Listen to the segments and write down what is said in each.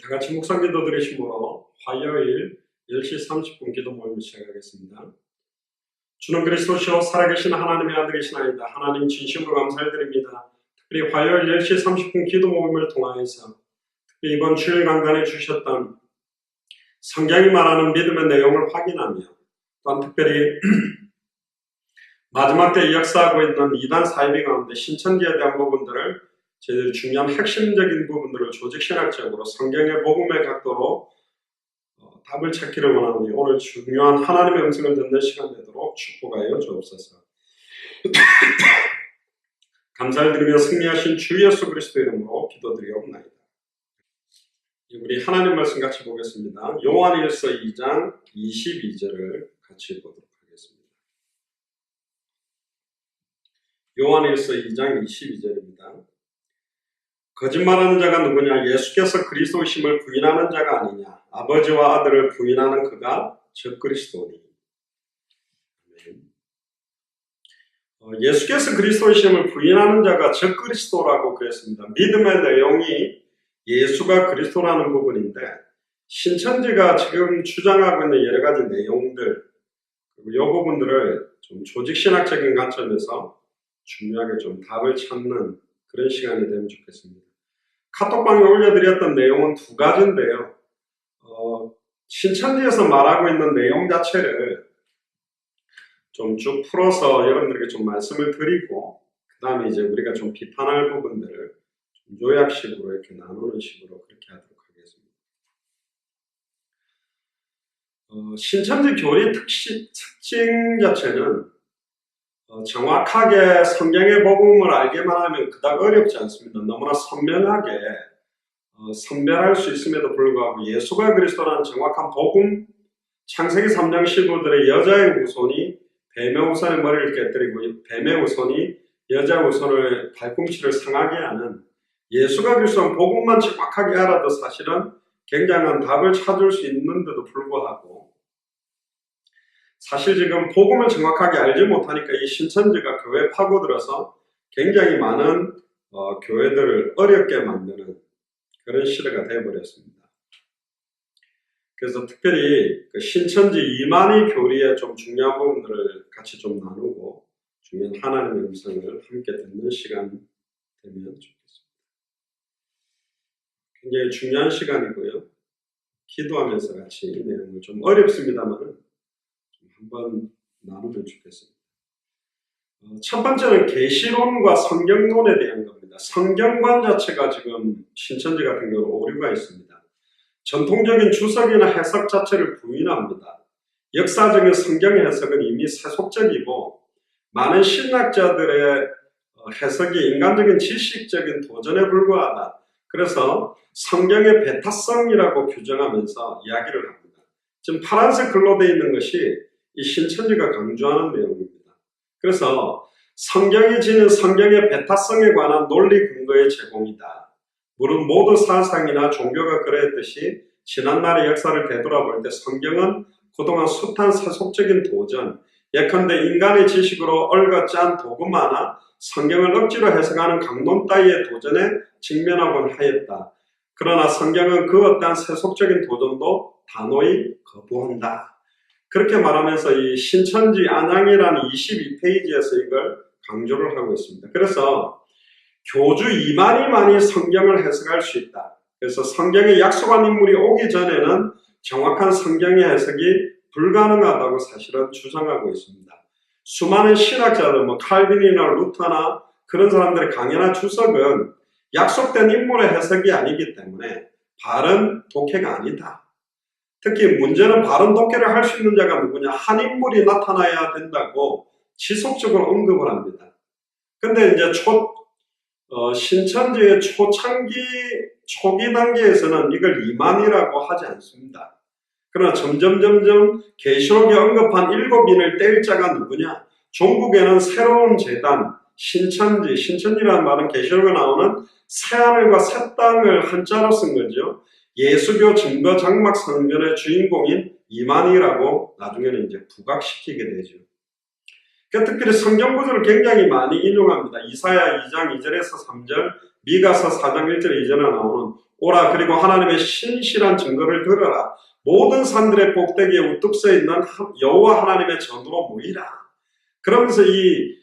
다 같이 묵상 기도 드리심으로 화요일 10시 30분 기도 모임을 시작하겠습니다. 주는 그리스도시요 살아계신 하나님의 아들이시나이다. 하나님 진심으로 감사드립니다. 특별히 화요일 10시 30분 기도 모임을 통하여서 특별히 이번 주일 강단에 주셨던 성경이 말하는 믿음의 내용을 확인하며 또한 특별히 마지막 때 역사하고 있는 이단 사이비 가운데 신천지에 대한 부분들을 저희들 중요한 핵심적인 부분들을 조직신학적으로 성경의 복음의 각도로 답을 찾기를 원하오니 오늘 중요한 하나님의 음성을 듣는 시간 되도록 축복하여 주옵소서. 감사를 드리며 승리하신 주 예수 그리스도 이름으로 기도드리옵나이다. 우리 하나님 말씀 같이 보겠습니다. 요한일서 2장 22절을 같이 보도록 하겠습니다. 요한일서 2장 22절입니다. 거짓말하는 자가 누구냐? 예수께서 그리스도이심을 부인하는 자가 아니냐? 아버지와 아들을 부인하는 그가 즉 그리스도니. 예수께서 그리스도이심을 부인하는 자가 즉 그리스도라고 그랬습니다. 믿음의 내용이 예수가 그리스도라는 부분인데 신천지가 지금 주장하고 있는 여러 가지 내용들 그리고 이 부분들을 좀 조직신학적인 관점에서 중요하게 좀 답을 찾는 그런 시간이 되면 좋겠습니다. 카톡방에 올려드렸던 내용은 두 가지인데요. 신천지에서 말하고 있는 내용 자체를 좀 쭉 풀어서 여러분들에게 좀 말씀을 드리고 그 다음에 이제 우리가 좀 비판할 부분들을 좀 요약식으로 이렇게 나누는 식으로 그렇게 하도록 하겠습니다. 신천지 교리 특징 자체는 정확하게 성경의 복음을 알게만 하면 그닥 어렵지 않습니다. 너무나 선명하게 선별할 수 있음에도 불구하고 예수가 그리스도라는 정확한 복음, 창세기 3장 15절의 여자의 후손이 뱀의 후손의 머리를 깨뜨리고 뱀의 후손이 여자의 후손의 발꿈치를 상하게 하는 예수가 그리스도라는 복음만 정확하게 알아도 사실은 굉장한 답을 찾을 수 있는데도 불구하고 사실 지금 복음을 정확하게 알지 못하니까 이 신천지가 교회에 파고들어서 굉장히 많은 교회들을 어렵게 만드는 그런 시대가 되어버렸습니다. 그래서 특별히 그 신천지 이만희 교리의 좀 중요한 부분들을 같이 좀 나누고 중요한 하나님의 음성을 함께 듣는 시간 되면 좋겠습니다. 굉장히 중요한 시간이고요. 기도하면서 같이 이 내용을 좀 어렵습니다만 한번 나누면 좋겠습니다. 첫 번째는 계시론과 성경론에 대한 겁니다. 성경관 자체가 지금 신천지 같은 경우는 오류가 있습니다. 전통적인 주석이나 해석 자체를 부인합니다. 역사적인 성경 해석은 이미 세속적이고 많은 신학자들의 해석이 인간적인 지식적인 도전에 불과하다. 그래서 성경의 배타성이라고 규정하면서 이야기를 합니다. 지금 파란색 글로 되어 있는 것이 이 신천지가 강조하는 내용입니다. 그래서 성경이 지닌 성경의 배타성에 관한 논리 근거의 제공이다. 물론 모든 사상이나 종교가 그러했듯이 지난날의 역사를 되돌아볼 때 성경은 그동안 숱한 세속적인 도전, 예컨대 인간의 지식으로 얽어짠 도그마나 성경을 억지로 해석하는 강론 따위의 도전에 직면하곤 하였다. 그러나 성경은 그 어떠한 세속적인 도전도 단호히 거부한다. 그렇게 말하면서 이 신천지 안양이라는 22페이지에서 이걸 강조를 하고 있습니다. 그래서 교주 이만희만이 성경을 해석할 수 있다. 그래서 성경에 약속한 인물이 오기 전에는 정확한 성경의 해석이 불가능하다고 사실은 주장하고 있습니다. 수많은 신학자들, 칼빈이나 루터나 그런 사람들의 강연한 주석은 약속된 인물의 해석이 아니기 때문에 바른 독해가 아니다. 특히 문제는 바른 독해를 할 수 있는 자가 누구냐? 한 인물이 나타나야 된다고 지속적으로 언급을 합니다. 근데 이제 신천지의 초기 단계에서는 이걸 이만희라고 하지 않습니다. 그러나 점점 계시록에 언급한 7인을 뗄 자가 누구냐? 종국에는 새로운 재단, 신천지라는 말은 계시록에 나오는 새하늘과 새 땅을 한자로 쓴 거죠. 예수교 증거 장막 성전의 주인공인 이만희라고 나중에는 이제 부각시키게 되죠. 특별히 성경 구절을 굉장히 많이 인용합니다. 이사야 2장 2절에서 3절, 미가서 4장 1절 2절에 나오는 오라. 그리고 하나님의 신실한 증거를 들어라. 모든 산들의 꼭대기에 우뚝 서 있는 여호와 하나님의 전으로 모이라. 그러면서 이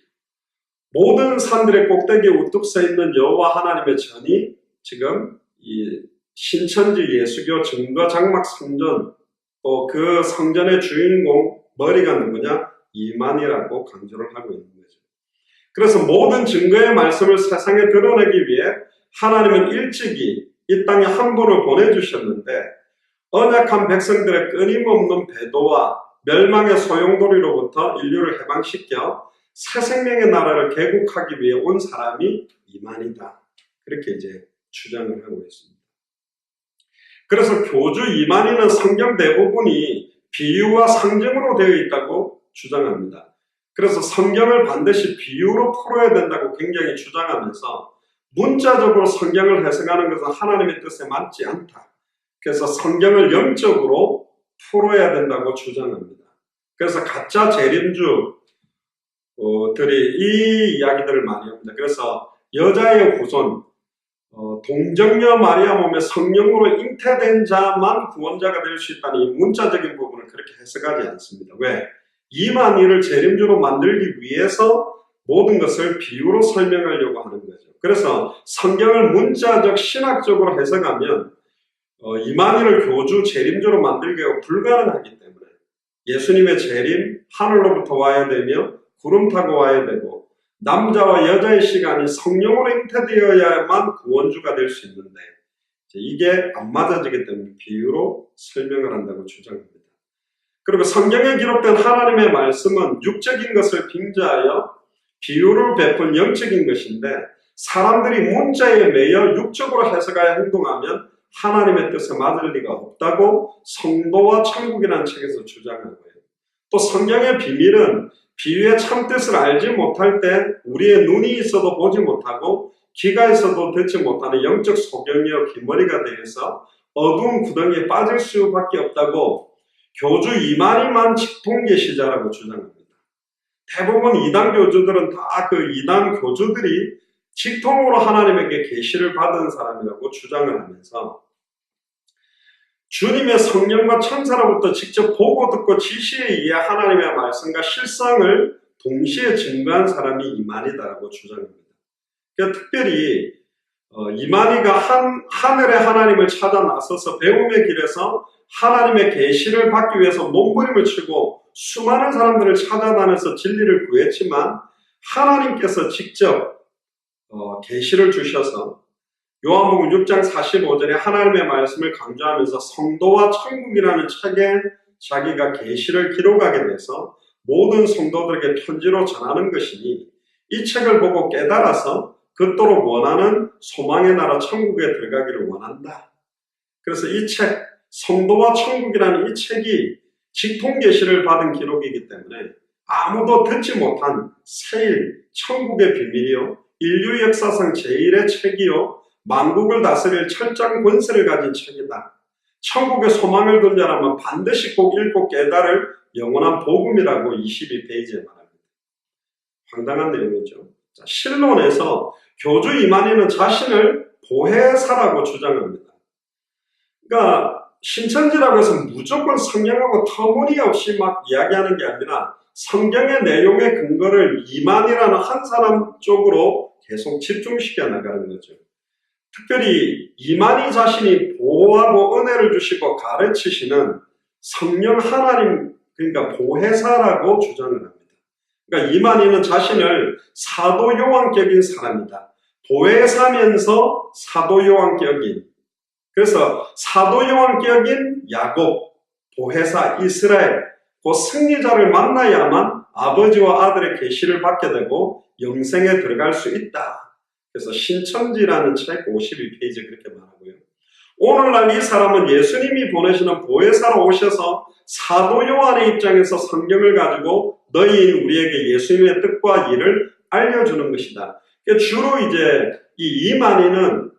모든 산들의 꼭대기에 우뚝 서 있는 여호와 하나님의 전이 지금 이 신천지 예수교 증거 장막 성전, 또 그 성전의 주인공 머리가 누구냐? 이만희라고 강조를 하고 있는 거죠. 그래서 모든 증거의 말씀을 세상에 드러내기 위해 하나님은 일찍이 이 땅에 한 분을 보내주셨는데, 언약한 백성들의 끊임없는 배도와 멸망의 소용돌이로부터 인류를 해방시켜 새 생명의 나라를 개국하기 위해 온 사람이 이만희다. 그렇게 이제 주장을 하고 있습니다. 그래서 교주 이만희는 성경 대부분이 비유와 상징으로 되어 있다고 주장합니다. 그래서 성경을 반드시 비유로 풀어야 된다고 굉장히 주장하면서 문자적으로 성경을 해석하는 것은 하나님의 뜻에 맞지 않다. 그래서 성경을 영적으로 풀어야 된다고 주장합니다. 그래서 가짜 재림주들이 이 이야기들을 많이 합니다. 그래서 여자의 후손, 동정녀 마리아 몸에 성령으로 잉태된 자만 구원자가 될 수 있다는 이 문자적인 부분을 그렇게 해석하지 않습니다. 왜? 이만희를 재림주로 만들기 위해서 모든 것을 비유로 설명하려고 하는 거죠. 그래서 성경을 문자적 신학적으로 해석하면 이만희를 교주 재림주로 만들기가 불가능하기 때문에 예수님의 재림, 하늘로부터 와야 되며 구름 타고 와야 되고 남자와 여자의 시간이 성령으로 잉태되어야만 구원주가 될 수 있는데 이게 안 맞아지기 때문에 비유로 설명을 한다고 주장합니다. 그리고 성경에 기록된 하나님의 말씀은 육적인 것을 빙자하여 비유를 베푼 영적인 것인데 사람들이 문자에 매여 육적으로 해석하여 행동하면 하나님의 뜻에 맞을 리가 없다고 성도와 천국이라는 책에서 주장하고요. 또 성경의 비밀은 비유의 참뜻을 알지 못할 때 우리의 눈이 있어도 보지 못하고 귀가 있어도 듣지 못하는 영적 소경이여 귀머리가 되어서 어두운 구덩이에 빠질 수밖에 없다고 교주 이만희만 직통계시자라고 주장합니다. 대부분 이단 교주들은 다 그 이단 교주들이 직통으로 하나님에게 계시를 받은 사람이라고 주장을 하면서 주님의 성령과 천사로부터 직접 보고 듣고 지시에 의해 하나님의 말씀과 실상을 동시에 증거한 사람이 이만희다라고 주장합니다. 그러니까 특별히 이만희가 하늘의 하나님을 찾아 나서서 배움의 길에서 하나님의 계시를 받기 위해서 몸부림을 치고 수많은 사람들을 찾아다녀서 진리를 구했지만 하나님께서 직접 계시를 주셔서 요한복음 6장 45절에 하나님의 말씀을 강조하면서 성도와 천국이라는 책에 자기가 계시를 기록하게 돼서 모든 성도들에게 편지로 전하는 것이니 이 책을 보고 깨달아서 그토록 원하는 소망의 나라 천국에 들어가기를 원한다. 그래서 이 책, 성도와 천국이라는 이 책이 직통계시를 받은 기록이기 때문에 아무도 듣지 못한 세일, 천국의 비밀이요, 인류 역사상 제1의 책이요, 만국을 다스릴 철저한 권세를 가진 책이다. 천국의 소망을 둔 자라면 반드시 꼭 읽고 깨달을 영원한 복음이라고 22페이지에 말합니다. 황당한 내용이죠. 자, 실론에서 교주 이만희는 자신을 보혜사라고 주장합니다. 그러니까 신천지라고 해서 무조건 성경하고 터무니없이 막 이야기하는 게 아니라 성경의 내용의 근거를 이만희라는 한 사람 쪽으로 계속 집중시켜 나가는 거죠. 특별히 이만희 자신이 보호하고 은혜를 주시고 가르치시는 성령 하나님, 그러니까 보혜사라고 주장을 합니다. 그러니까 이만희는 자신을 사도 요한격인 사람이다. 보혜사면서 사도 요한격인, 그래서 사도 요한격인 야곱, 보혜사 이스라엘, 그 승리자를 만나야만 아버지와 아들의 계시를 받게 되고 영생에 들어갈 수 있다. 그래서 신천지라는 책 52페이지 그렇게 말하고요. 오늘날 이 사람은 예수님이 보내시는 보혜사로 오셔서 사도 요한의 입장에서 성경을 가지고 너희인 우리에게 예수님의 뜻과 일을 알려주는 것이다. 그러니까 주로 이제 이 이만희는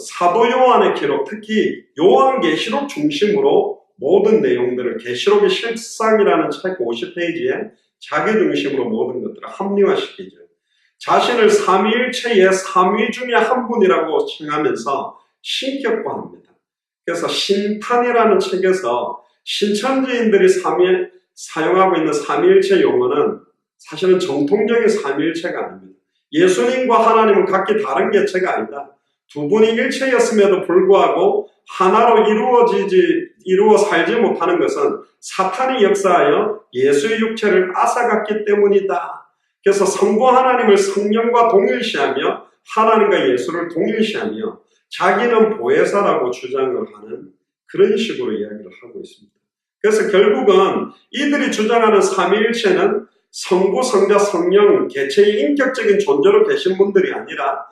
사도 요한의 기록, 특히 요한계시록 중심으로 모든 내용들을 계시록의 실상이라는 책 50페이지에 자기 중심으로 모든 것들을 합리화시키죠. 자신을 삼위일체의 삼위 중에 한 분이라고 칭하면서 신격화합니다. 그래서 신탄이라는 책에서 신천지인들이 사용하고 있는 삼위일체 용어는 사실은 정통적인 삼위일체가 아닙니다. 예수님과 하나님은 각기 다른 개체가 아니다. 두 분이 일체였음에도 불구하고 하나로 이루어 살지 못하는 것은 사탄이 역사하여 예수의 육체를 앗아갔기 때문이다. 그래서 성부 하나님을 성령과 동일시하며 하나님과 예수를 동일시하며 자기는 보혜사라고 주장을 하는 그런 식으로 이야기를 하고 있습니다. 그래서 결국은 이들이 주장하는 삼위일체는 성부, 성자, 성령, 개체의 인격적인 존재로 계신 분들이 아니라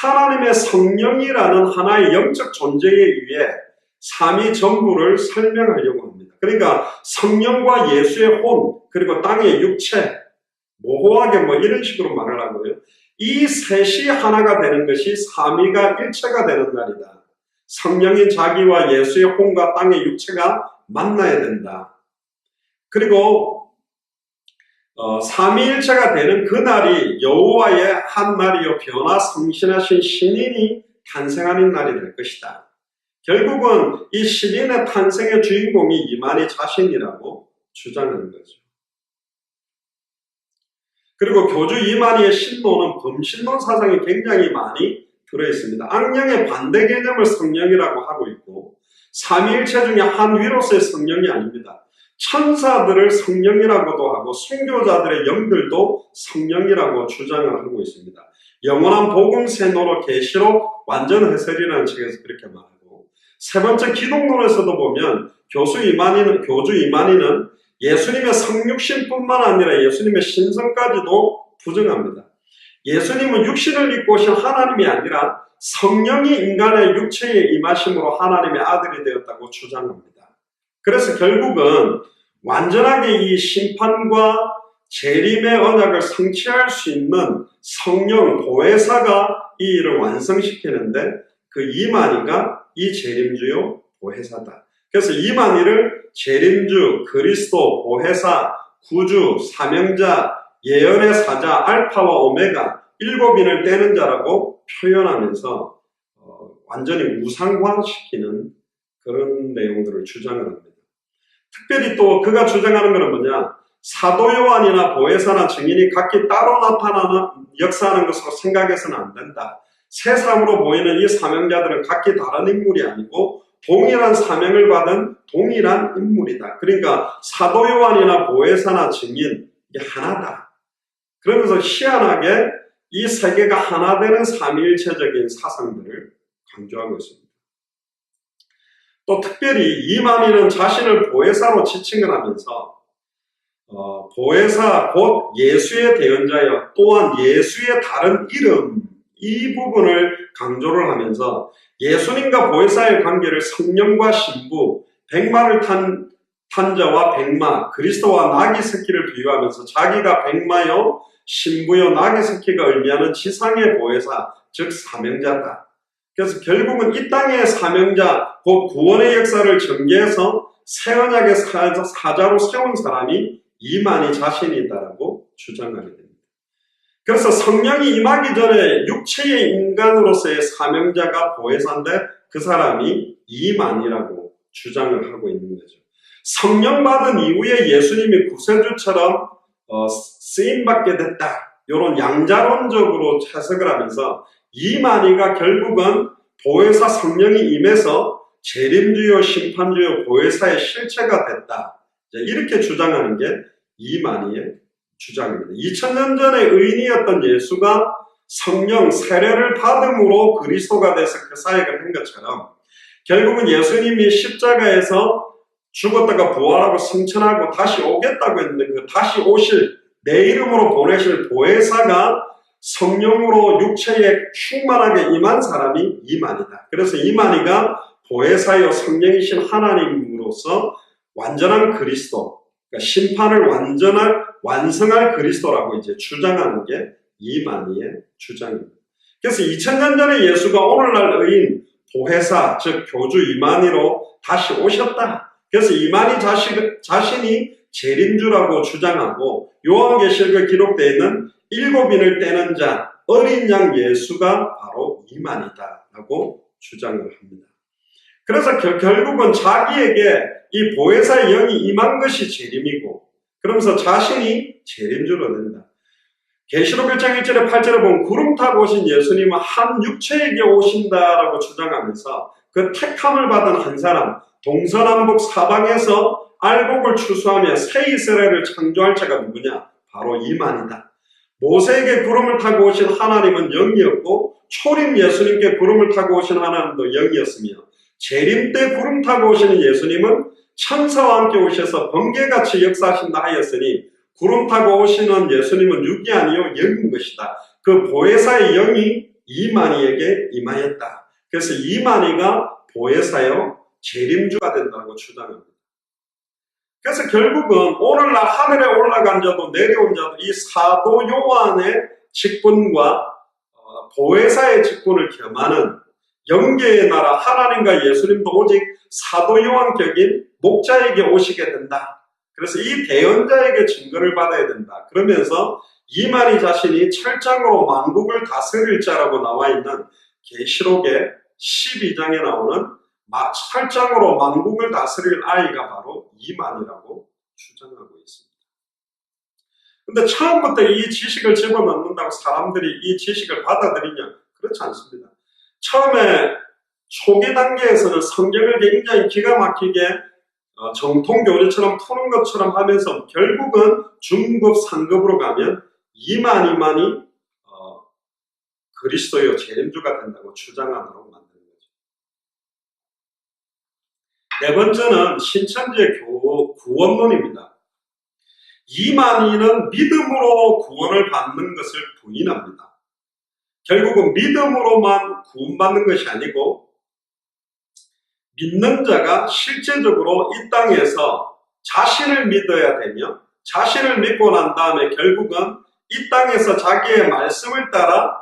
하나님의 성령이라는 하나의 영적 존재에 의해 삼위 전부를 설명하려고 합니다. 그러니까 성령과 예수의 혼, 그리고 땅의 육체, 모호하게 이런 식으로 말을 하고요. 이 셋이 하나가 되는 것이 삼위가 일체가 되는 날이다. 성령인 자기와 예수의 혼과 땅의 육체가 만나야 된다. 그리고 삼위일체가 되는 그 날이 여호와의 한 날이요 변화 성신하신 신인이 탄생하는 날이 될 것이다. 결국은 이 신인의 탄생의 주인공이 이만희 자신이라고 주장하는 거죠. 그리고 교주 이만희의 신론은 범신론 사상이 굉장히 많이 들어있습니다. 악령의 반대 개념을 성령이라고 하고 있고 삼위일체 중에 한 위로서의 성령이 아닙니다. 천사들을 성령이라고도 하고 순교자들의 영들도 성령이라고 주장을 하고 있습니다. 영원한 복음 세노로 계시록 완전 해설이라는 책에서 그렇게 말하고 세 번째 기독론에서도 보면 교주 이만희는 예수님의 성육신뿐만 아니라 예수님의 신성까지도 부정합니다. 예수님은 육신을 입고 오신 하나님이 아니라 성령이 인간의 육체에 임하심으로 하나님의 아들이 되었다고 주장합니다. 그래서 결국은 완전하게 이 심판과 재림의 언약을 성취할 수 있는 성령 보혜사가 이 일을 완성시키는데 그 이만희가 이 재림주요 보혜사다. 그래서 이만희를 재림주, 그리스도, 보혜사, 구주, 사명자, 예언의 사자, 알파와 오메가, 일곱인을 떼는 자라고 표현하면서 완전히 우상화시키는 그런 내용들을 주장을 합니다. 특별히 또 그가 주장하는 것은 뭐냐? 사도 요한이나 보혜사나 증인이 각기 따로 나타나는 역사하는 것으로 생각해서는 안 된다. 새삼으로 보이는 이 사명자들은 각기 다른 인물이 아니고 동일한 사명을 받은 동일한 인물이다. 그러니까 사도 요한이나 보혜사나 증인 이게 하나다. 그러면서 희한하게 이 세계가 하나 되는 삼위일체적인 사상들을 강조하고 있습니다. 또 특별히 이만희는 자신을 보혜사로 지칭을 하면서 보혜사 곧 예수의 대언자여 또한 예수의 다른 이름 이 부분을 강조를 하면서 예수님과 보혜사의 관계를 성령과 신부, 백마를 탄 자와 백마, 그리스도와 나귀 새끼를 비유하면서 자기가 백마요 신부요 나귀 새끼가 의미하는 지상의 보혜사 즉 사명자다. 그래서 결국은 이 땅의 사명자, 곧 구원의 역사를 전개해서 새 언약의 사자로 세운 사람이 이만희 자신이다라고 주장하게 됩니다. 그래서 성령이 임하기 전에 육체의 인간으로서의 사명자가 보혜사인데 그 사람이 이만희라고 주장을 하고 있는 거죠. 성령 받은 이후에 예수님이 구세주처럼 쓰임받게 됐다. 이런 양자론적으로 해석을 하면서 이만희가 결국은 보혜사 성령이 임해서 재림주요 심판주요 보혜사의 실체가 됐다. 이렇게 주장하는 게 이만희의 주장입니다. 2000년 전에 의인이었던 예수가 성령 세례를 받음으로 그리스도가 돼서 그 사역을 한 것처럼 결국은 예수님이 십자가에서 죽었다가 부활하고 승천하고 다시 오겠다고 했는데 그 다시 오실 내 이름으로 보내실 보혜사가 성령으로 육체에 충만하게 임한 사람이 이만희다. 그래서 이만희가 보혜사여 성령이신 하나님으로서 완전한 그리스도, 그러니까 심판을 완성할 그리스도라고 이제 주장하는 게 이만희의 주장입니다. 그래서 2000년 전에 예수가 오늘날 의인 보혜사, 즉 교주 이만희로 다시 오셨다. 그래서 이만희 자신이 재림주라고 주장하고 요한계시록에 기록되어 있는 일곱인을 떼는 자, 어린 양 예수가 바로 이만희다라고 주장을 합니다. 그래서 결국은 자기에게 이 보혜사의 영이 임한 것이 재림이고, 그러면서 자신이 재림주로 된다. 계시록 1장 1절에 8절에 보면 구름 타고 오신 예수님은 한 육체에게 오신다라고 주장하면서 그 택함을 받은 한 사람, 동서남북 사방에서 알곡을 추수하며 새 이스라엘을 창조할 자가 누구냐? 바로 이만이다. 모세에게 구름을 타고 오신 하나님은 영이었고, 초림 예수님께 구름을 타고 오신 하나님도 영이었으며, 재림 때 구름 타고 오시는 예수님은 천사와 함께 오셔서 번개같이 역사하신다 하였으니, 구름 타고 오시는 예수님은 육이 아니요 영인 것이다. 그 보혜사의 영이 이만희에게 임하였다. 그래서 이만희가 보혜사요 재림주가 된다고 주장합니다. 그래서 결국은 오늘날 하늘에 올라간 자도 내려온 자도 이 사도 요한의 직분과 보혜사의 직분을 겸하는 영계의 나라 하나님과 예수님도 오직 사도 요한격인 목자에게 오시게 된다. 그래서 이 대언자에게 증거를 받아야 된다. 그러면서 이만희 자신이 철장으로 만국을 다스릴 자라고 나와 있는 계시록의 12장에 나오는 철장으로 만국을 다스릴 아이가 바로 이만희라고 주장하고 있습니다. 근데 처음부터 이 지식을 집어넣는다고 사람들이 이 지식을 받아들이냐? 그렇지 않습니다. 처음에 초기 단계에서는 성경을 굉장히 기가 막히게 정통 교리처럼 푸는 것처럼 하면서 결국은 중급, 상급으로 가면 이만희만이 그리스도의 재림주가 된다고 주장하도록 만드는 거죠. 네 번째는 신천지의 구원론입니다. 이만희는 믿음으로 구원을 받는 것을 부인합니다. 결국은 믿음으로만 구원받는 것이 아니고 믿는 자가 실제적으로 이 땅에서 자신을 믿어야 되며 자신을 믿고 난 다음에 결국은 이 땅에서 자기의 말씀을 따라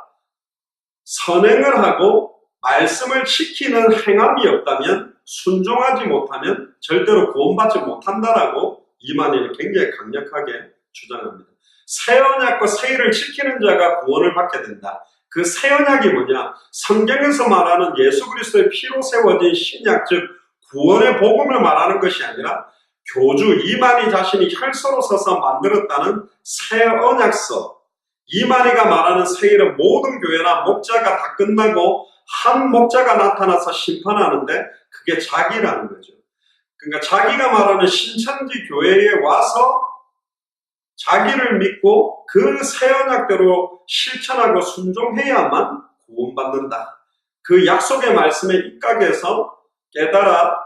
선행을 하고 말씀을 지키는 행함이 없다면 순종하지 못하면 절대로 구원받지 못한다라고 이만희는 굉장히 강력하게 주장합니다. 새 언약과 새 일을 지키는 자가 구원을 받게 된다. 그 새 언약이 뭐냐? 성경에서 말하는 예수 그리스도의 피로 세워진 신약, 즉 구원의 복음을 말하는 것이 아니라 교주 이만희 자신이 혈서로 써서 만들었다는 새 언약서. 이만희가 말하는 새 일은 모든 교회나 목자가 다 끝나고 한 목자가 나타나서 심판하는데 그게 자기라는 거죠. 그러니까 자기가 말하는 신천지 교회에 와서 자기를 믿고 그 새 언약대로 실천하고 순종해야만 구원받는다. 그 약속의 말씀에 입각해서 깨달아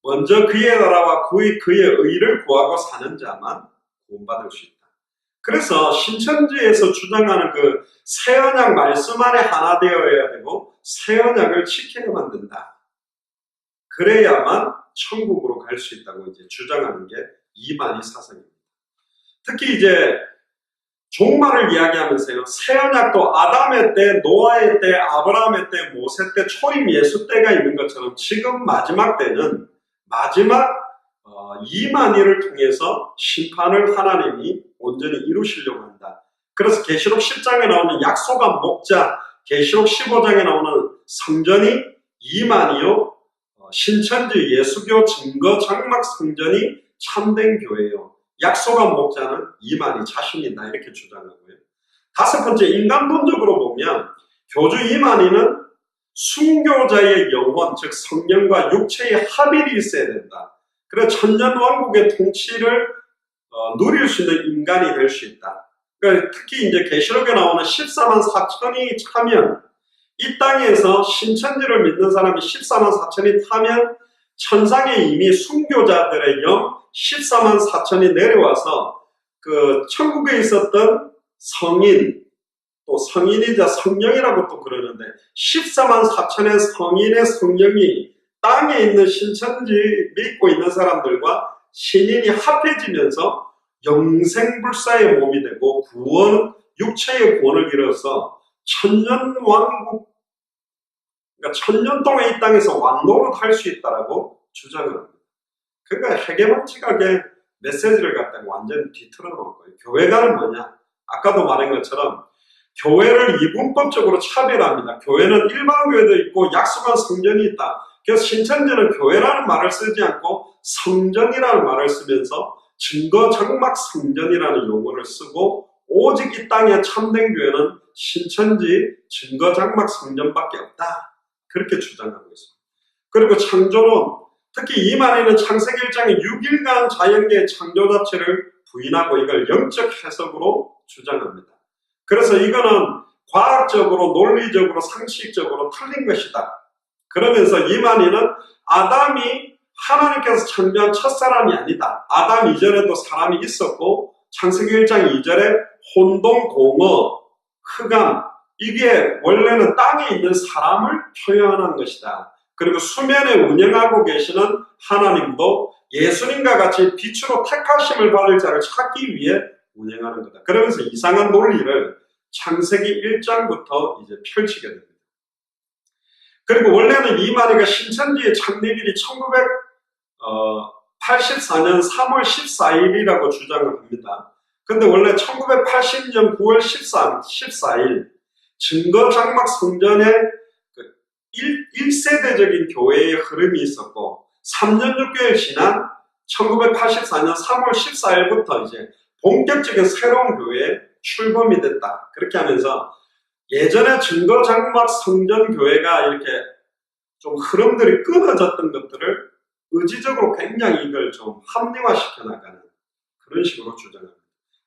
먼저 그의 나라와 그의 의를 구하고 사는 자만 구원받을 수 있다. 그래서 신천지에서 주장하는 그 새 언약 말씀 안에 하나 되어야 되고 새 언약을 지켜야만 된다. 그래야만 천국으로 갈 수 있다고 이제 주장하는 게 이만희 사상입니다. 특히 이제 종말을 이야기하면서요. 새 언약도 아담의 때, 노아의 때, 아브라함의 때, 모세 때, 초림 예수 때가 있는 것처럼 지금 마지막 때는 마지막 이만희를 통해서 심판을 하나님이 온전히 이루시려고 한다. 그래서 계시록 10장에 나오는 약속한 목자, 계시록 15장에 나오는 성전이 이만희요. 신천지 예수교 증거 장막 성전이 참된 교회예요. 약속한 목자는 이만희 자신이다 이렇게 주장하고요. 다섯 번째, 인간론적으로 보면 교주 이만희는 순교자의 영혼, 즉 성령과 육체의 합일이 있어야 된다. 그래서 천년왕국의 통치를 누릴 수 있는 인간이 될 수 있다. 그러니까 특히 이제 계시록에 나오는 14만 4천이 차면 이 땅에서 신천지를 믿는 사람이 14만 4천이 타면 천상에 이미 순교자들의 영 14만 4천이 내려와서 그 천국에 있었던 성인, 또 성인이자 성령이라고 또 그러는데 14만 4천의 성인의 성령이 땅에 있는 신천지 믿고 있는 사람들과 신인이 합해지면서 영생불사의 몸이 되고 구원, 육체의 구원을 이뤄서 천년왕국, 그러니까 천년 동안 이 땅에서 왕노릇 할 수 있다라고 주장을 합니다. 그러니까 해계망측하게 메시지를 갖다가 완전히 뒤틀어 놓은 거예요. 교회가는 뭐냐? 아까도 말한 것처럼 교회를 이분법적으로 차별합니다. 교회는 일반 교회도 있고 약속한 성전이 있다. 그래서 신천지는 교회라는 말을 쓰지 않고 성전이라는 말을 쓰면서 증거 장막 성전이라는 용어를 쓰고, 오직 이 땅에 참된 교회는 신천지 증거 장막 성전밖에 없다. 그렇게 주장하고 있습니다. 그리고 창조론, 특히 이만희는 창세기 1장의 6일간 자연계의 창조 자체를 부인하고 이걸 영적 해석으로 주장합니다. 그래서 이거는 과학적으로, 논리적으로, 상식적으로 틀린 것이다. 그러면서 이만희는 아담이 하나님께서 창조한 첫사람이 아니다. 아담 이전에도 사람이 있었고, 창세기 1장 2절에 혼동, 공어, 흑암, 이게 원래는 땅에 있는 사람을 표현한 것이다. 그리고 수면에 운영하고 계시는 하나님도 예수님과 같이 빛으로 택하심을 받을 자를 찾기 위해 운영하는 거다. 그러면서 이상한 논리를 창세기 1장부터 이제 펼치게 됩니다. 그리고 원래는 이만희가 신천지의 창립일이 1984년 3월 14일이라고 주장을 합니다. 근데 원래 1980년 9월 14일 증거 장막 성전의 1세대적인 교회의 흐름이 있었고, 3년 6개월 지난 1984년 3월 14일부터 이제 본격적인 새로운 교회에 출범이 됐다. 그렇게 하면서 예전에 증거 장막 성전 교회가 이렇게 좀 흐름들이 끊어졌던 것들을 의지적으로 굉장히 이걸 좀 합리화시켜 나가는 그런 식으로 주장합니다.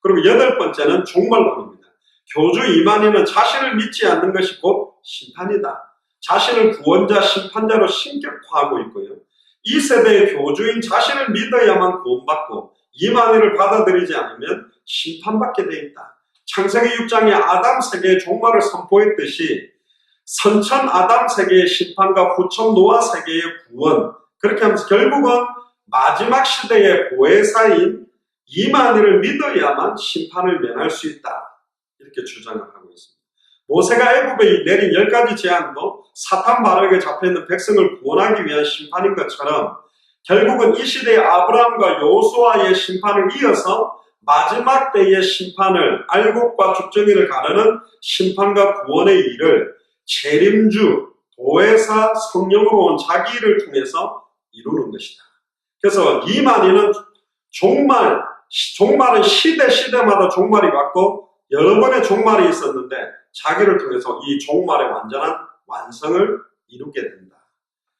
그리고 8번째는 종말론입니다. 교주 이만희는 자신을 믿지 않는 것이 곧 심판이다. 자신을 구원자, 심판자로 신격화하고 있고요. 이 세대의 교주인 자신을 믿어야만 구원받고 이만희를 받아들이지 않으면 심판받게 돼 있다. 창세기 6장의 아담 세계의 종말을 선포했듯이 선천 아담 세계의 심판과 후천 노아 세계의 구원, 그렇게 하면서 결국은 마지막 시대의 보혜사인 이만희를 믿어야만 심판을 면할 수 있다. 이렇게 주장을 하고 있습니다. 모세가 애굽에 내린 10가지 재앙도 사탄 바락에 잡혀있는 백성을 구원하기 위한 심판인 것처럼 결국은 이 시대의 아브라함과 여호수아의 심판을 이어서 마지막 때의 심판을, 알곡과 죽정이를 가르는 심판과 구원의 일을 재림주, 보혜사, 성령으로 온 자기 일을 통해서 이루는 것이다. 그래서 이만희는 종말은 시대마다 종말이 왔고 여러 번의 종말이 있었는데 자기를 통해서 이 종말의 완전한 완성을 이루게 된다.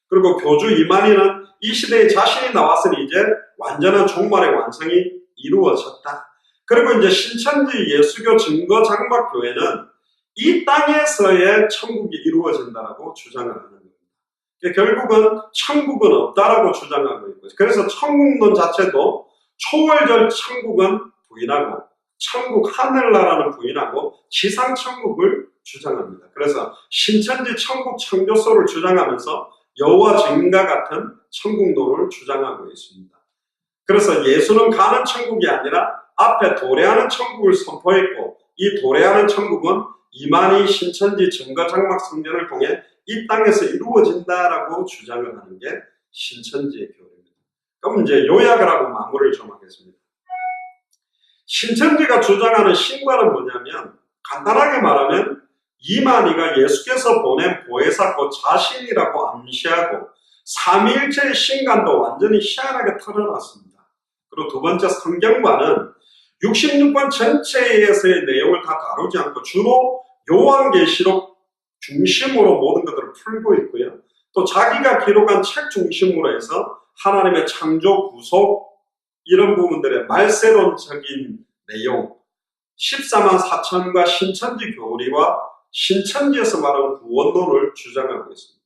그리고 교주 이만희는 이 시대에 자신이 나왔으니 이제 완전한 종말의 완성이 이루어졌다. 그리고 이제 신천지 예수교 증거 장막 교회는 이 땅에서의 천국이 이루어진다라고 주장을 하는 겁니다. 결국은 천국은 없다라고 주장하고 있고, 그래서 천국론 자체도 초월절 천국은 부인하고 천국 하늘나라는 부인하고 지상 천국을 주장합니다. 그래서 신천지 천국 창조소를 주장하면서 여호와 증인과 같은 천국론을 주장하고 있습니다. 그래서 예수는 가는 천국이 아니라 앞에 도래하는 천국을 선포했고, 이 도래하는 천국은 이만희 신천지 증거 장막 성전을 통해 이 땅에서 이루어진다라고 주장을 하는 게 신천지의 교리입니다. 그럼 이제 요약을 하고 마무리를 좀 하겠습니다. 신천지가 주장하는 신과는 뭐냐면, 간단하게 말하면 이만희가 예수께서 보낸 보혜사 곧 자신이라고 암시하고 삼위일체의 신관도 완전히 희한하게 털어놨습니다. 그리고 두 번째, 성경과는 66권 전체에서의 내용을 다 다루지 않고 주로 요한계시록 중심으로 모든 것들을 풀고 있고요. 또 자기가 기록한 책 중심으로 해서 하나님의 창조, 구속 이런 부분들의 말세론적인 내용, 14만 4천과 신천지 교리와 신천지에서 말하는 구원론을 주장하고 있습니다.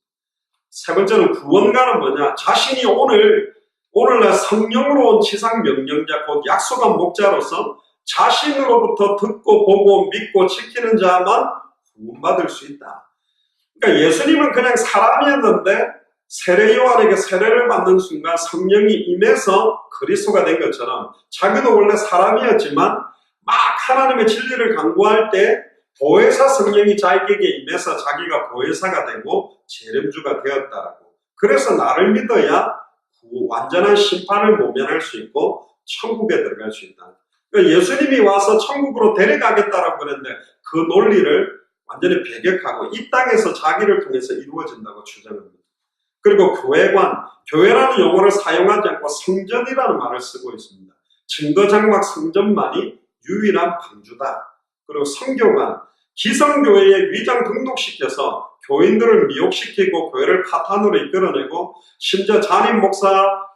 세 번째는 구원가는 뭐냐? 자신이 오늘날 성령으로 온 지상 명령자 곧 약속한 목자로서 자신으로부터 듣고 보고 믿고 지키는 자만 구원받을 수 있다. 그러니까 예수님은 그냥 사람이었는데 세례 요한에게 세례를 받는 순간 성령이 임해서 그리스도가 된 것처럼 자기도 원래 사람이었지만 막 하나님의 진리를 강구할 때 보혜사 성령이 자기에게 임해서 자기가 보혜사가 되고 재림주가 되었다라고. 그래서 나를 믿어야 완전한 심판을 모면할 수 있고 천국에 들어갈 수 있다. 그러니까 예수님이 와서 천국으로 데려가겠다라고 그랬는데 그 논리를 완전히 배격하고 이 땅에서 자기를 통해서 이루어진다고 주장합니다. 그리고 교회라는 용어를 사용하지 않고 성전이라는 말을 쓰고 있습니다. 증거장막 성전만이 유일한 방주다. 그리고 성교관, 기성교회에 위장 등록시켜서 교인들을 미혹시키고 교회를 파탄으로 이끌어내고 심지어 잔임 목사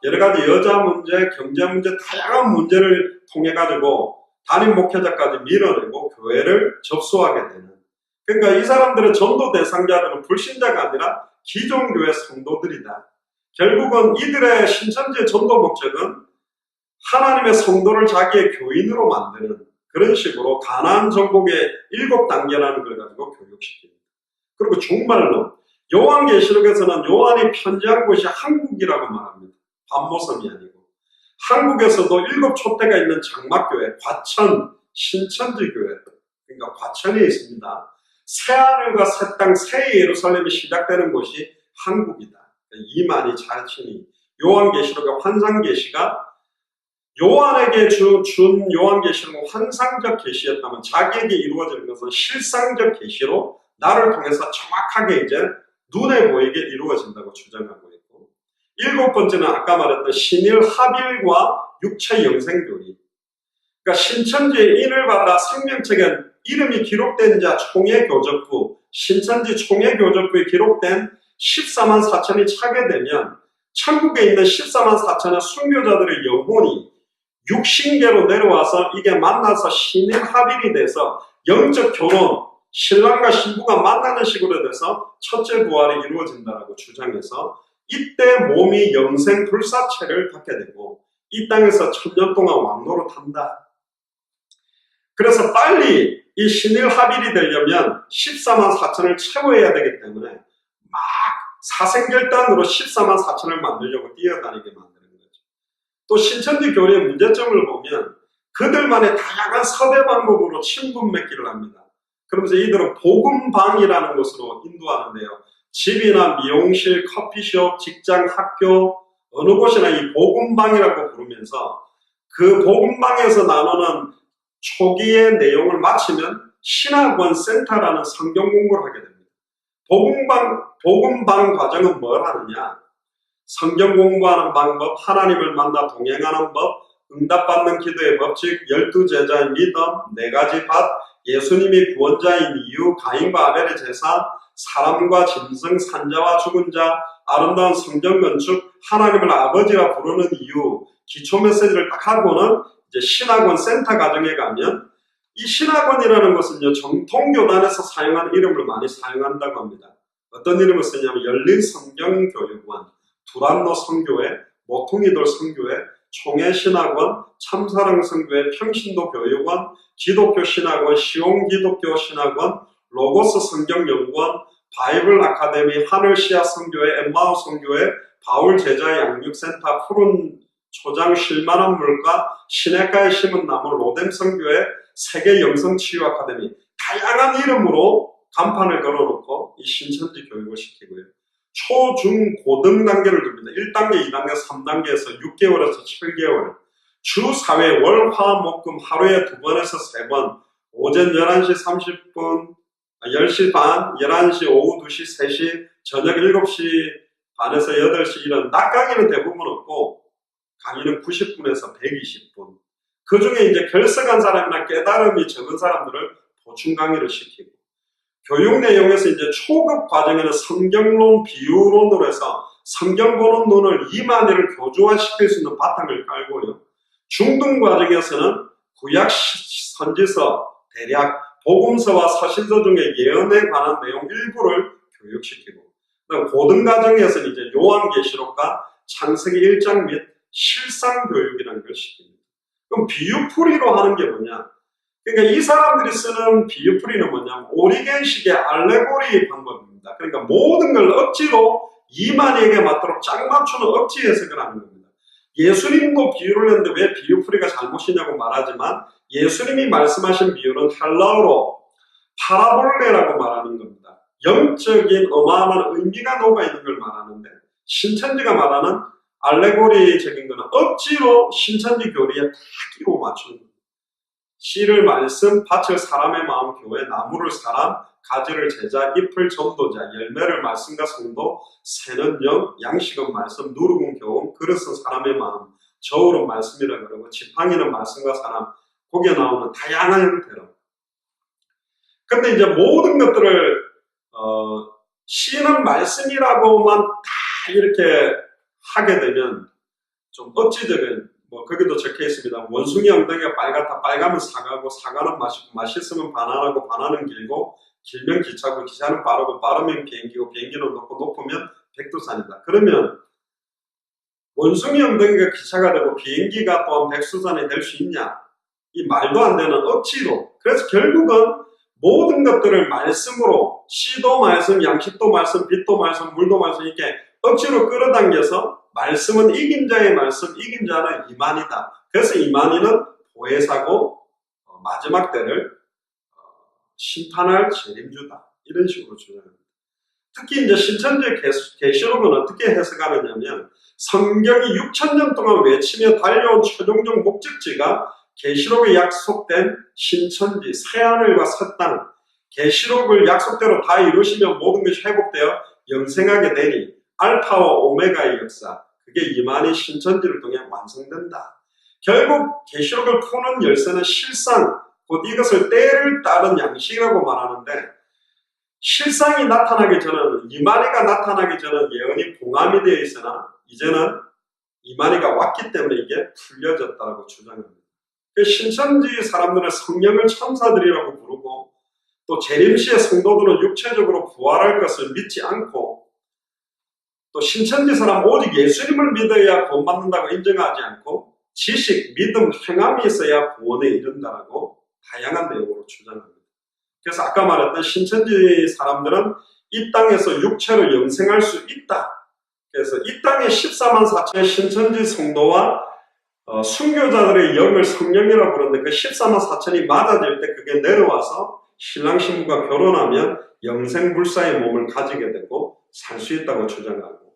여러가지 여자 문제, 경제 문제, 다양한 문제를 통해가지고 단임 목회자까지 밀어내고 교회를 접수하게 되는, 그러니까 이 사람들의 전도 대상자들은 불신자가 아니라 기존교회 성도들이다. 결국은 이들의 신천지의 전도 목적은 하나님의 성도를 자기의 교인으로 만드는 그런 식으로 가나안 정복의 7단계라는 걸 가지고 교육시킵니다. 그리고 종말론, 요한계시록에서는 요한이 편지한 곳이 한국이라고 말합니다. 반모섬이 아니고. 한국에서도 7 촛대가 있는 장막교회, 과천, 신천지교회, 그러니까 과천에 있습니다. 새하늘과 새 땅, 새 예루살렘이 시작되는 곳이 한국이다. 이만희 자신이 요한계시록의 환상계시가 요한에게 준 요한계시록은 환상적 계시였다면 자기에게 이루어지는 것은 실상적 계시로 나를 통해서 정확하게 이제 눈에 보이게 이루어진다고 주장하고 있고, 7번째는 아까 말했던 신일 합일과 육체 영생교리. 그러니까 신천지의 인을 받아 생명책에 이름이 기록된 자 총회교적부, 신천지 총회교적부에 기록된 14만 4천이 차게 되면 천국에 있는 14만 4천의 순교자들의 영혼이 육신계로 내려와서 이게 만나서 신일 합일이 돼서 영적 결혼, 신랑과 신부가 만나는 식으로 돼서 첫째 부활이 이루어진다고 주장해서 이때 몸이 영생 불사체를 갖게 되고 이 땅에서 1000년 동안 왕노릇 한다. 그래서 빨리 이 신일 합일이 되려면 14만 4천을 채워야 되기 때문에 막 사생결단으로 14만 4천을 만들려고 뛰어다니게 만드는 거죠. 또 신천지 교리의 문제점을 보면 그들만의 다양한 서대 방법으로 친분 맺기를 합니다. 그러면서 이들은 복음방이라는 것으로 인도하는데요. 집이나 미용실, 커피숍, 직장, 학교 어느 곳이나 이 복음방이라고 부르면서 그 복음방에서 나누는 초기의 내용을 마치면 신학원 센터라는 성경 공부를 하게 됩니다. 복음방 과정은 뭘 하느냐? 성경 공부하는 방법, 하나님을 만나 동행하는 법, 응답받는 기도의 법칙, 12제자의 믿음, 4가지 밭, 예수님이 구원자인 이유, 가인과 아벨의 제사, 사람과 짐승, 산자와 죽은 자, 아름다운 성전 건축, 하나님을 아버지라 부르는 이유, 기초 메시지를 딱 하고는 이제 신학원 센터 과정에 가면 이 신학원이라는 것은요, 정통교단에서 사용하는 이름을 많이 사용한다고 합니다. 어떤 이름을 쓰냐면 열린 성경교육원, 두란노 성교회, 모퉁이돌 성교회, 총회신학원, 참사랑 성교회, 평신도 교육원, 기독교 신학원, 시온 기독교 신학원, 로고스 성경연구원, 바이블 아카데미, 하늘시야 성교회, 엠마오 성교회, 바울 제자 양육센터, 푸른 초장 쉴만한 물가, 시냇가에 심은 나무, 로뎀 성교회, 세계 영성치유 아카데미, 다양한 이름으로 간판을 걸어놓고 이 신천지 교육을 시키고요. 초, 중, 고등 단계를 둡니다. 1단계, 2단계, 3단계에서 6개월에서 7개월. 주 4회, 월, 화, 목, 금 하루에 2번에서 3번. 오전 11시 30분, 10시 반, 11시, 오후 2시, 3시, 저녁 7시 반에서 8시 이런 낮 강의는 대부분 없고 강의는 90분에서 120분. 그 중에 이제 결석한 사람이나 깨달음이 적은 사람들을 보충 강의를 시키고, 교육 내용에서 이제 초급 과정에는 성경론, 비유론으로 해서 성경 보는 눈을 이만희를 교조화시킬 수 있는 바탕을 깔고요. 중등 과정에서는 구약 선지서, 대략 복음서와 서신서 중에 예언에 관한 내용 일부를 교육시키고, 고등 과정에서는 이제 요한계시록과 창세기 1장 및 실상 교육이라는 걸 시킵니다. 그럼 비유풀이로 하는 게 뭐냐? 그러니까 이 사람들이 쓰는 비유풀이는 뭐냐면 오리겐식의 알레고리 방법입니다. 그러니까 모든 걸 억지로 이만희에게 맞도록 짝 맞추는 억지 해석을 하는 겁니다. 예수님도 비유를 했는데 왜 비유풀이가 잘못이냐고 말하지만 예수님이 말씀하신 비유는 헬라어로 파라볼레라고 말하는 겁니다. 영적인 어마어마한 의미가 녹아있는 걸 말하는데, 신천지가 말하는 알레고리적인 거는 억지로 신천지 교리에 다 끼워 맞추는 겁니다. 씨를 말씀, 밭을 사람의 마음 교회, 나무를 사람, 가지를 제자, 잎을 전도자, 열매를 말씀과 성도, 새는 영, 양식은 말씀, 누룩은 교훈, 그릇은 사람의 마음, 저울은 말씀이라 그러고 지팡이는 말씀과 사람, 거기에 나오는 다양한 형태로. 근데 이제 모든 것들을 씨는 말씀이라고만 다 이렇게 하게 되면 좀 억지적인, 거기도 적혀 있습니다. 원숭이 엉덩이가 빨갛다. 빨가면 사과고, 사과는 맛있고, 맛있으면 바나나고, 바나나는 길고, 길면 기차고, 기차는 빠르고, 빠르면 비행기고, 비행기는 높고, 높으면 백두산이다. 그러면 원숭이 엉덩이가 기차가 되고 비행기가 또한 백두산이 될 수 있냐? 이 말도 안 되는 억지로. 그래서 결국은 모든 것들을 말씀으로, 씨도 말씀, 양식도 말씀, 빛도 말씀, 물도 말씀, 이렇게 억지로 끌어당겨서 말씀은 이긴 자의 말씀, 이긴 자는 이만이다. 그래서 이만희는 보혜사고 마지막 때를 심판할 재림주다. 이런 식으로 주장합니다. 특히 이제 신천지 계시록은 어떻게 해석하느냐면 성경이 6,000년 동안 외치며 달려온 최종적 목적지가 계시록에 약속된 신천지, 새하늘과 새 땅, 계시록을 약속대로 다 이루시면 모든 것이 회복되어 영생하게 되니 알파와 오메가의 역사, 그게 이만희 신천지를 통해 완성된다. 결국 계시록을 푸는 열쇠는 실상, 곧 이것을 때를 따른 양식이라고 말하는데, 실상이 나타나기 전에는, 이만희가 나타나기 전에는 예언이 봉함이 되어 있으나 이제는 이만희가 왔기 때문에 이게 풀려졌다고 주장합니다. 신천지 사람들은 성령을 천사들이라고 부르고, 또 재림시의 성도들은 육체적으로 부활할 것을 믿지 않고, 또 신천지 사람 오직 예수님을 믿어야 구원받는다고 인정하지 않고 지식, 믿음, 행함이 있어야 구원에 이른다라고 다양한 내용으로 주장합니다. 그래서 아까 말했던 신천지 사람들은 이 땅에서 육체로 영생할 수 있다. 그래서 이 땅에 14만 4천의 신천지 성도와 순교자들의 영을 성령이라고 부르는데 그 14만 4천이 맞아질 때 그게 내려와서 신랑 신부가 결혼하면 영생불사의 몸을 가지게 되고 살 수 있다고 주장하고,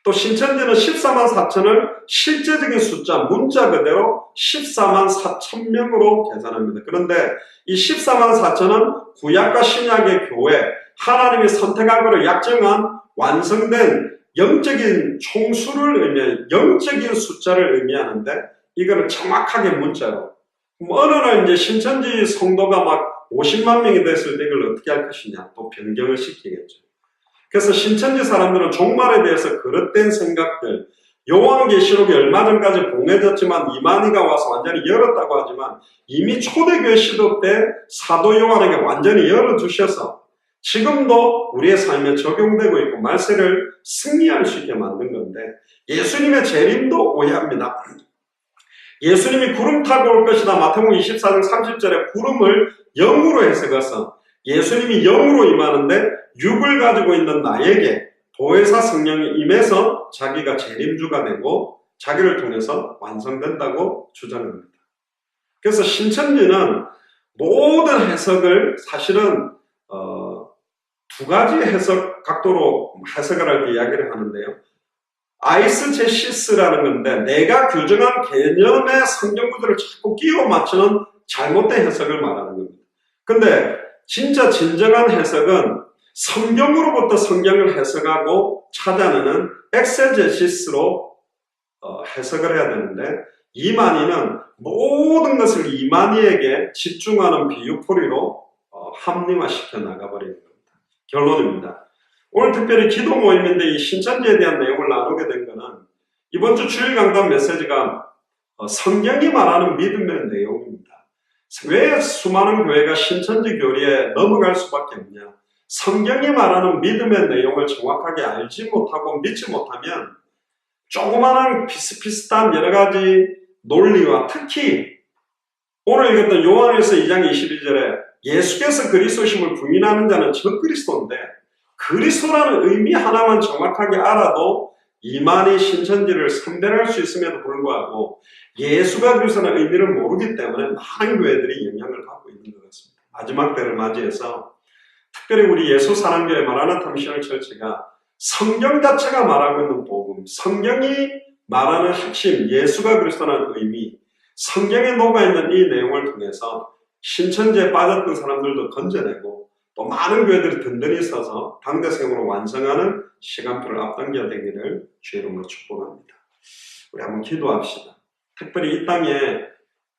또 신천지는 14만 4천을 실제적인 숫자, 문자 그대로 14만 4천 명으로 계산합니다. 그런데 이 14만 4천은 구약과 신약의 교회, 하나님이 선택하고 약정한 완성된 영적인 총수를 의미하는 영적인 숫자를 의미하는데, 이거를 정확하게 문자로, 어느 날 이제 신천지 성도가 막 50만 명이 됐을 때 이걸 어떻게 할 것이냐, 또 변경을 시키겠죠. 그래서 신천지 사람들은 종말에 대해서 그릇된 생각들, 요한계시록이 얼마 전까지 봉해졌지만 이만희가 와서 완전히 열었다고 하지만 이미 초대교회 시도 때 사도 요한에게 완전히 열어주셔서 지금도 우리의 삶에 적용되고 있고 말세를 승리할 수 있게 만든 건데, 예수님의 재림도 오해합니다. 예수님이 구름 타고 올 것이다. 마태복음 24장 30절에 구름을 영으로 해석해서 예수님이 영으로 임하는데 육을 가지고 있는 나에게 보혜사 성령이 임해서 자기가 재림주가 되고 자기를 통해서 완성된다고 주장합니다. 그래서 신천지는 모든 해석을 사실은 두 가지 해석 각도로 해석을 할 때 이야기를 하는데요. 아이스제시스라는 건데 내가 규정한 개념의 성경 구절을 자꾸 끼워 맞추는 잘못된 해석을 말하는 겁니다. 근데 진짜 진정한 해석은 성경으로부터 성경을 해석하고 찾아내는 엑세제시스로 해석을 해야 되는데, 이만희는 모든 것을 이만희에게 집중하는 비유풀이로 합리화시켜 나가버리는 겁니다. 결론입니다. 오늘 특별히 기도 모임인데 이 신천지에 대한 내용을 나누게 된 것은 이번 주 주일 강단 메시지가 성경이 말하는 믿음의 내용입니다. 왜 수많은 교회가 신천지 교리에 넘어갈 수밖에 없냐? 성경이 말하는 믿음의 내용을 정확하게 알지 못하고 믿지 못하면 조그마한 비슷비슷한 여러 가지 논리와, 특히 오늘 읽었던 요한일서 2장 22절에 예수께서 그리스도심을 부인하는 자는 적그리스도인데, 그리스도라는 의미 하나만 정확하게 알아도 이만희 신천지를 선별할 수 있음에도 불구하고 예수가 그리스도라는 의미를 모르기 때문에 많은 교회들이 영향을 받고 있는 것 같습니다. 마지막 때를 맞이해서 특별히 우리 예수사랑교회 마라나타 미셔널 처치가 성경 자체가 말하고 있는 복음, 성경이 말하는 핵심, 예수가 그리스도라는 의미, 성경에 녹아있는 이 내용을 통해서 신천지에 빠졌던 사람들도 건져내고 또 많은 교회들이 든든히 서서 당대생으로 완성하는 시간표를 앞당겨야 되기를 주의 이름으로 축복합니다. 우리 한번 기도합시다. 특별히 이 땅에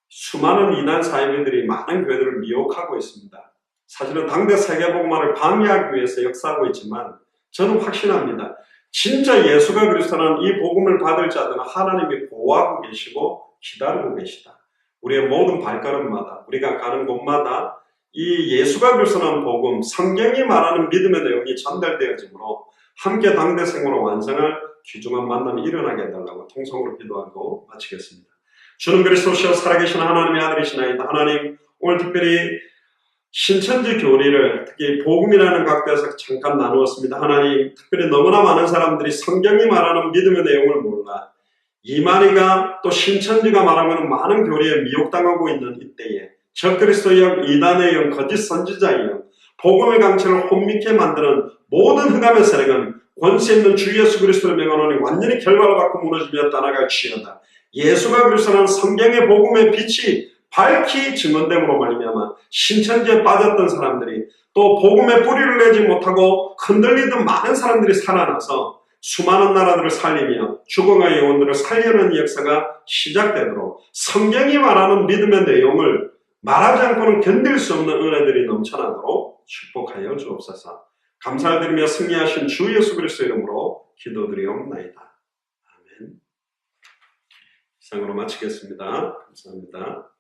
수많은 이단 사이비들이 많은 교회들을 미혹하고 있습니다. 사실은 당대 세계복음화를 방해하기 위해서 역사하고 있지만 저는 확신합니다. 진짜 예수가 그리스도라는 이 복음을 받을 자들은 하나님이 보호하고 계시고 기다리고 계시다. 우리의 모든 발걸음마다 우리가 가는 곳마다 이 예수가 그리스도라는 복음, 성경이 말하는 믿음의 내용이 전달되어지므로 함께 당대생으로 완성할 귀중한 만남이 일어나게 해달라고 통성으로 기도하고 마치겠습니다. 주는 그리스도시여 살아계신 하나님의 아들이시나이다. 하나님, 오늘 특별히 신천지 교리를 특히 복음이라는 각도에서 잠깐 나누었습니다. 하나님, 특별히 너무나 많은 사람들이 성경이 말하는 믿음의 내용을 몰라 이만희가 또 신천지가 말하는 많은 교리에 미혹당하고 있는 이때에 적그리스도의 영, 이단의 영, 거짓 선지자의 영, 복음의 강체를 혼미케 만드는 모든 흑암의 세력은 권세 있는 주 예수 그리스도의 명하노니 완전히 결과를 받고 무너지며 떠나갈 지어다. 예수가 그리스도는 성경의 복음의 빛이 밝히 증언됨으로 말미암아 신천지에 빠졌던 사람들이 또 복음의 뿌리를 내지 못하고 흔들리던 많은 사람들이 살아나서 수많은 나라들을 살리며 죽어가는 영혼들을 살려는 역사가 시작되도록 성경이 말하는 믿음의 내용을 말하지 않고는 견딜 수 없는 은혜들이 넘쳐나도록 축복하여 주옵소서. 감사를 드리며 승리하신 주 예수 그리스도 이름으로 기도드리옵나이다. 아멘. 이상으로 마치겠습니다. 감사합니다.